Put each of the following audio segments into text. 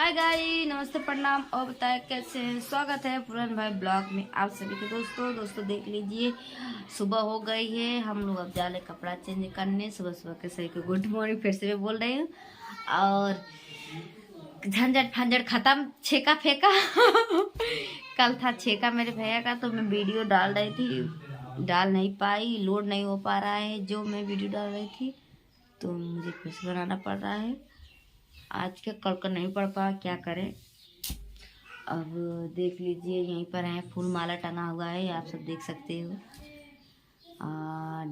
Hi guys, नमस्ते, प्रणाम और बताएं कैसे हैं। स्वागत है पूरन भाई ब्लॉग में आप सभी के। दोस्तों देख लीजिए, सुबह हो गई है। हम लोग अब जा रहे कपड़ा चेंज करने। सुबह सुबह के सही को गुड मॉर्निंग फिर से मैं बोल रही हूँ। और झंझट फंझट खत्म, छेका फेंका कल था छेका मेरे भैया का, तो मैं वीडियो डाल रही थी, डाल नहीं पाई, लोड नहीं हो पा रहा है जो मैं वीडियो डाल रही थी, तो मुझे फिर से बनाना पड़ रहा है। आज के कल का नहीं पढ़ पा, क्या करें। अब देख लीजिए, यहीं पर है फूल माला टंगा हुआ है, आप सब देख सकते हो।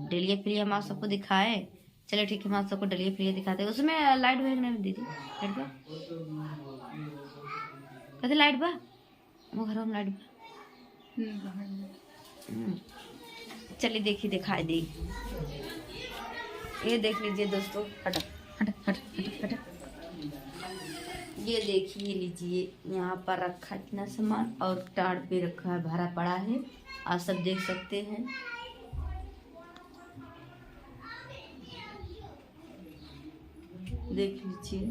डलिया प्रिय हम आप सबको दिखाए। चलो ठीक है, हम आप सबको डलिया प्रिय दिखाते हैं। उसमें लाइट भेजना दीदी, लाइट बा कहते लाइट बा वो घर में लाइट बा। चलिए देखिए, दिखाई दी। ये देख लीजिए दोस्तों, हट हट हट हट हट। ये देखिए लीजिए, यहाँ पर रखा इतना सामान और टाड़ पे रखा है, भरा पड़ा है, आप सब देख सकते हैं। देख लीजिए,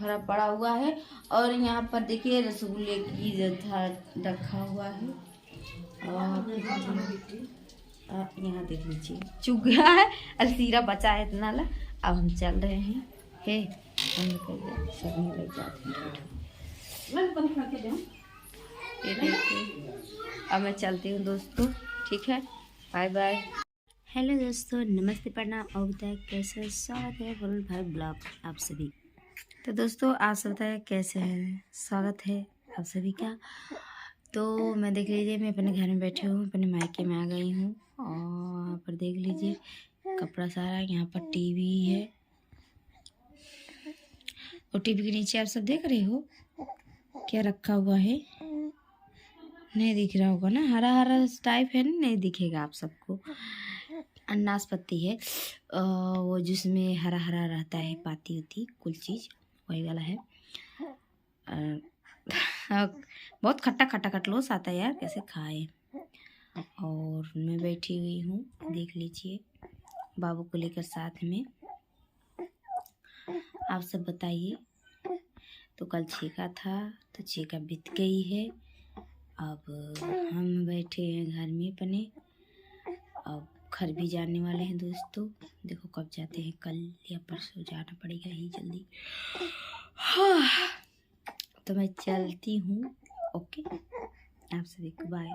भरा पड़ा हुआ है। और यहाँ पर देखिए रसगुल्ले की था रखा हुआ है। और यहाँ देख लीजिए चुग गया है, अलसीरा बचा है इतना ला। अब हम चल रहे हैं, हे सब नहीं लग जाते हैं। ये देखिए, अब मैं चलती हूँ दोस्तों, ठीक है, बाय बाय। हेलो दोस्तों, नमस्ते, प्रणाम और बताए कैसे। स्वागत है वरुण भाई ब्लॉग आप सभी। तो दोस्तों आप सब बताए कैसे हैं, स्वागत है आप सभी का। तो मैं देख लीजिए, मैं अपने घर में बैठी हूँ, अपने मायके में आ गई हूँ। और यहाँ पर देख लीजिए कपड़ा सारा, यहाँ पर टीवी है और टीवी के नीचे आप सब देख रहे हो क्या रखा हुआ है। नहीं दिख रहा होगा ना, हरा हरा टाइप है ना, नहीं दिखेगा आप सबको। नाशपाती है, वो जिसमें हरा हरा रहता है, पाती होती कुल चीज़, वही वाला है। बहुत खट्टा खट्टा खटलोस आता है यार, कैसे खाए। और मैं बैठी हुई हूँ, देख लीजिए, बाबू को लेकर साथ में। आप सब बताइए। तो कल छेका था, तो छेका बीत गई है। अब हम बैठे हैं घर में अपने, अब घर भी जाने वाले हैं दोस्तों। देखो कब जाते हैं, कल या परसों जाना पड़ेगा ही जल्दी। हाँ, तो मैं चलती हूँ। ओके, आप सभी को बाय।